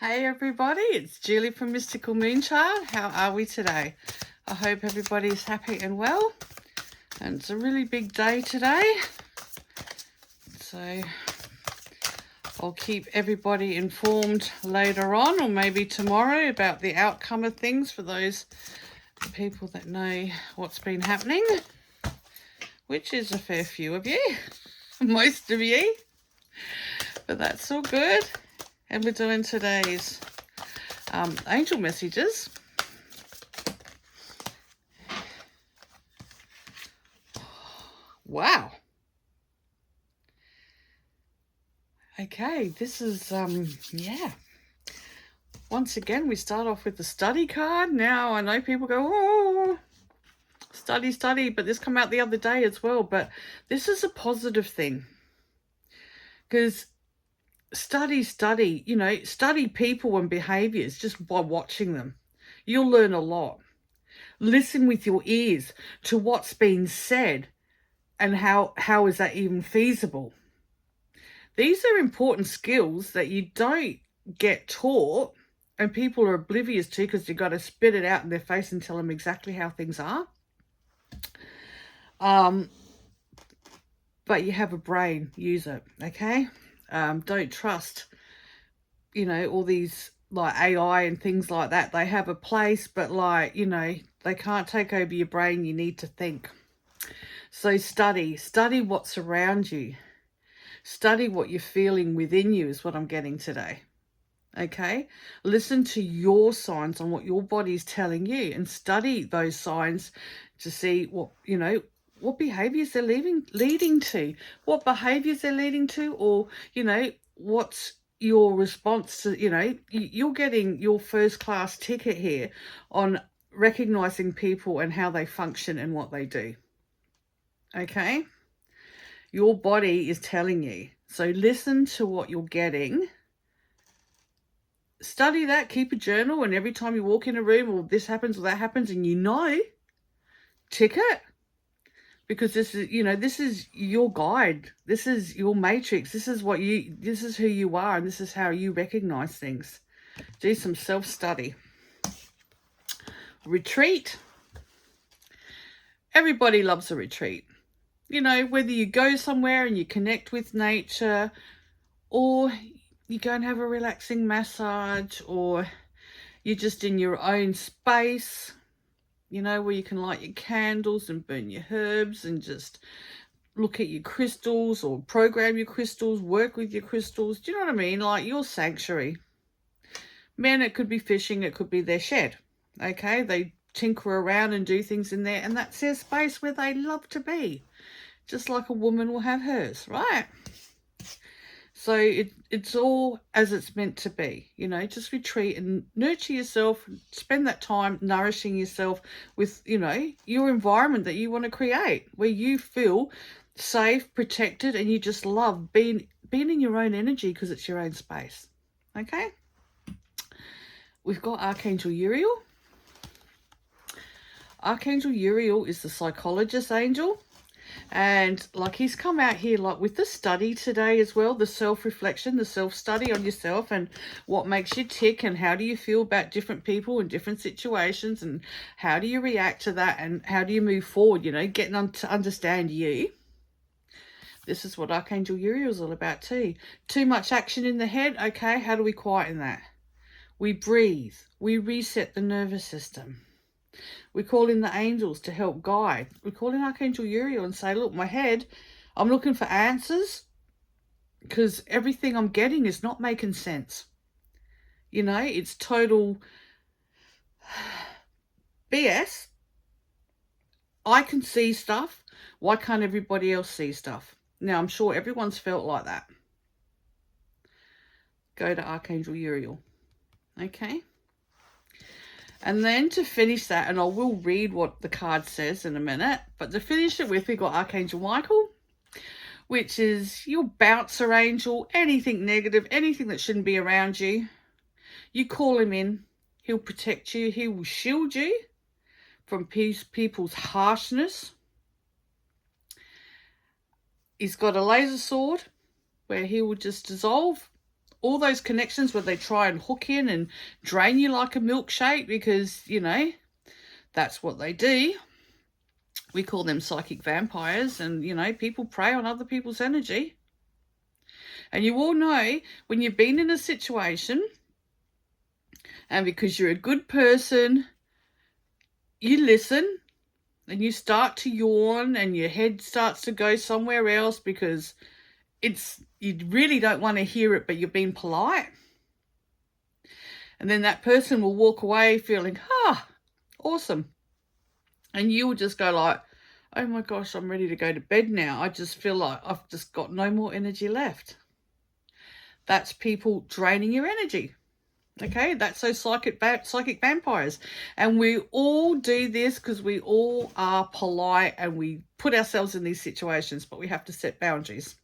Hey everybody, it's Julie from Mystical Moonchild. How are we today? I hope everybody's happy and well. And it's a really big day today. So I'll keep everybody informed later on or maybe tomorrow about the outcome of things for those people that know what's been happening, which is a fair few of you, most of you, but that's all good. And we're doing today's angel messages. Wow. Okay, this is, yeah. Once again, we start off with the study card. Now, I know people go, oh, study, but this came out the other day as well. But this is a positive thing. Because study, you know, study people and behaviors just by watching them. You'll learn a lot. Listen with your ears to what's being said and how is that even feasible. These are important skills that you don't get taught and people are oblivious to because you've got to spit it out in their face and tell them exactly how things are. But you have a brain, use it, okay? Don't trust, you know, all these like AI and things like that. They have a place, but like, you know, they can't take over your brain. You need to think. So study what's around you. Study what you're feeling within you is what I'm getting today. Okay? Listen to your signs on what your body's telling you and study those signs to see what, you know, what behaviors they're leading to, what behaviors they're leading to, or, you know, what's your response to, you know, you're getting your first class ticket here on recognizing people and how they function and what they do. Okay? Your body is telling you. So listen to what you're getting. Study that, keep a journal, and every time you walk in a room or this happens or that happens and you know, tick it. Because this is, you know, this is your guide. This is your matrix. This is who you are, and this is how you recognize things. Do some self-study. Retreat. Everybody loves a retreat. You know, whether you go somewhere and you connect with nature, or you go and have a relaxing massage, or you're just in your own space, you know, where you can light your candles and burn your herbs and just look at your crystals or program your crystals, work with your crystals. Do you know what I mean? Like your sanctuary. Men, it could be fishing, it could be their shed. Okay, they tinker around and do things in there, and that's their space where they love to be. Just like a woman will have hers, right? So it's all as it's meant to be, you know, just retreat and nurture yourself, spend that time nourishing yourself with, you know, your environment that you want to create, where you feel safe, protected, and you just love being in your own energy because it's your own space. Okay? We've got Archangel Uriel. Archangel Uriel is the psychologist angel. And like he's come out here like with the study today as well, the self-reflection, the self-study on yourself and what makes you tick and how do you feel about different people and different situations and how do you react to that and how do you move forward, you know, getting on to understand you. This is what Archangel Uriel is all about too. Too much action in the head. Okay, how do we quieten that? We breathe. We reset the nervous system. We call in the angels to help guide. We call in Archangel Uriel and say, look, my head, I'm looking for answers because everything I'm getting is not making sense. You know, it's total BS. I can see stuff. Why can't everybody else see stuff? Now, I'm sure everyone's felt like that. Go to Archangel Uriel. Okay? And then to finish that, and I will read what the card says in a minute, but to finish it with, we've got Archangel Michael, which is your bouncer angel, anything negative, anything that shouldn't be around you. You call him in, he'll protect you, he will shield you from people's harshness. He's got a laser sword where he will just dissolve all those connections where they try and hook in and drain you like a milkshake, because, you know, that's what they do. We call them psychic vampires, and, you know, people prey on other people's energy. And you all know when you've been in a situation and because you're a good person, you listen and you start to yawn and your head starts to go somewhere else because you really don't want to hear it, but you're being polite. And then that person will walk away feeling, awesome. And you will just go like, oh my gosh, I'm ready to go to bed now. I just feel like I've just got no more energy left. That's people draining your energy. Okay, that's those psychic vampires. And we all do this because we all are polite and we put ourselves in these situations, but we have to set boundaries.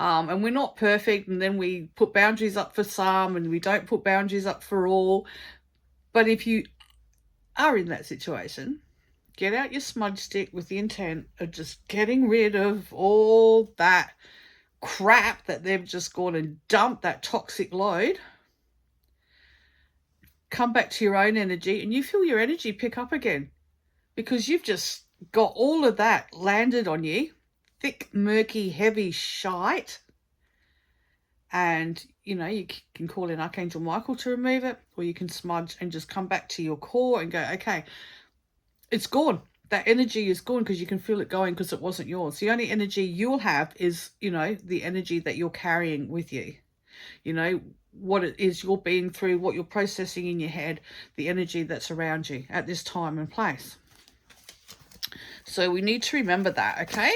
And we're not perfect, and then we put boundaries up for some and we don't put boundaries up for all. But if you are in that situation, get out your smudge stick with the intent of just getting rid of all that crap that they've just gone and dumped, that toxic load. Come back to your own energy, and you feel your energy pick up again, because you've just got all of that landed on you, thick, murky, heavy shite. And, you know, you can call in Archangel Michael to remove it, or you can smudge and just come back to your core and go, okay, it's gone. That energy is gone, because you can feel it going, because it wasn't yours. The only energy you'll have is, you know, the energy that you're carrying with you. You know, what it is you're being through, what you're processing in your head, the energy that's around you at this time and place. So we need to remember that, okay?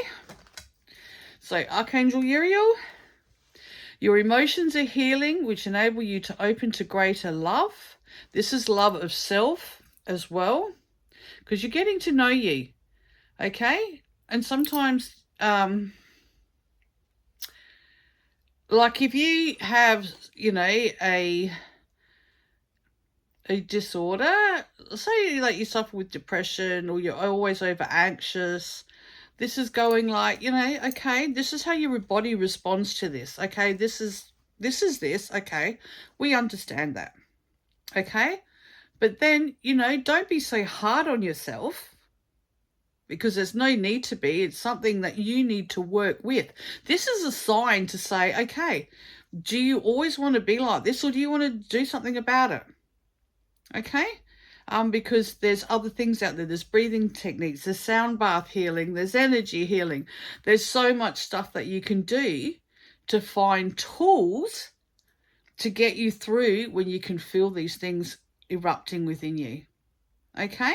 So Archangel Uriel, your emotions are healing, which enable you to open to greater love. This is love of self as well, because you're getting to know you, okay? And sometimes, like if you have, you know, a disorder, say like you suffer with depression, or you're always over anxious, this is going like, you know, okay, this is how your body responds to this. Okay, this is this. Okay, we understand that. Okay, but then, you know, don't be so hard on yourself, because there's no need to be. It's something that you need to work with. This is a sign to say, okay, do you always want to be like this, or do you want to do something about it? Okay, because there's other things out there. There's breathing techniques, there's sound bath healing, there's energy healing. There's so much stuff that you can do to find tools to get you through when you can feel these things erupting within you. Okay,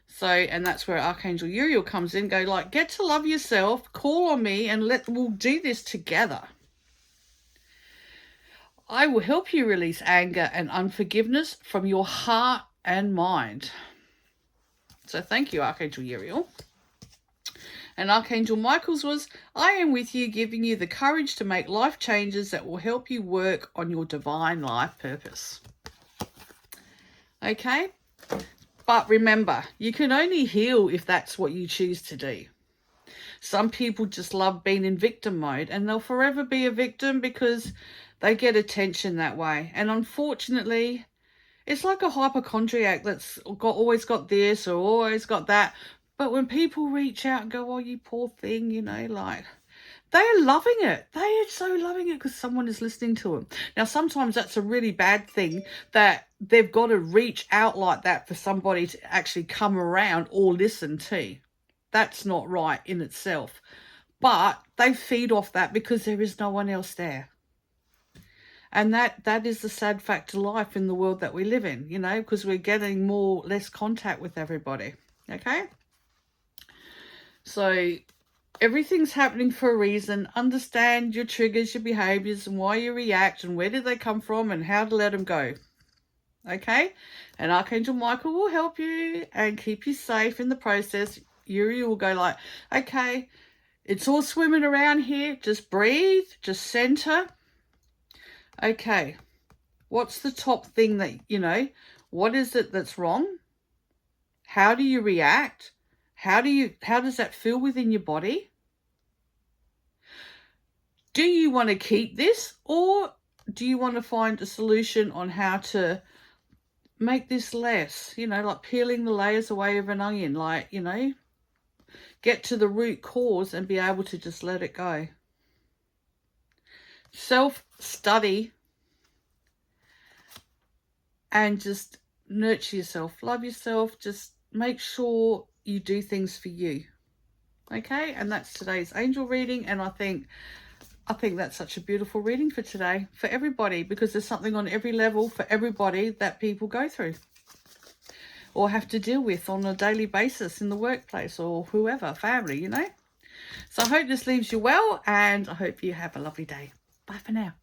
so, and that's where Archangel Uriel comes in. Go like, get to love yourself, call on me, and we'll do this together. I will help you release anger and unforgiveness from your heart and mind. So thank you, Archangel Uriel. And Archangel Michael's was, I am with you, giving you the courage to make life changes that will help you work on your divine life purpose. Okay? But remember, you can only heal if that's what you choose to do. Some people just love being in victim mode, and they'll forever be a victim because they get attention that way. And unfortunately, it's like a hypochondriac that's always got this or always got that. But when people reach out and go, oh, you poor thing, you know, like, they are loving it. They are so loving it because someone is listening to them. Now, sometimes that's a really bad thing, that they've got to reach out like that for somebody to actually come around or listen to. That's not right in itself. But they feed off that because there is no one else there. And that is the sad fact of life in the world that we live in, you know, because we're getting less contact with everybody. Okay? So everything's happening for a reason. Understand your triggers, your behaviors, and why you react, and where did they come from, and how to let them go. Okay? And Archangel Michael will help you and keep you safe in the process. Uriel will go like, okay, it's all swimming around here. Just breathe. Just center. Okay. What's the top thing that, you know, what is it that's wrong? How do you react? How does that feel within your body? Do you want to keep this, or do you want to find a solution on how to make this less? You know, like peeling the layers away of an onion, like, you know, get to the root cause and be able to just let it go. Self-study and just nurture yourself. Love yourself. Just make sure you do things for you. Okay, and that's today's angel reading, and I think that's such a beautiful reading for today, for everybody, because there's something on every level for everybody that people go through or have to deal with on a daily basis in the workplace or whoever, family, you know. So I hope this leaves you well, and I hope you have a lovely day. Bye for now.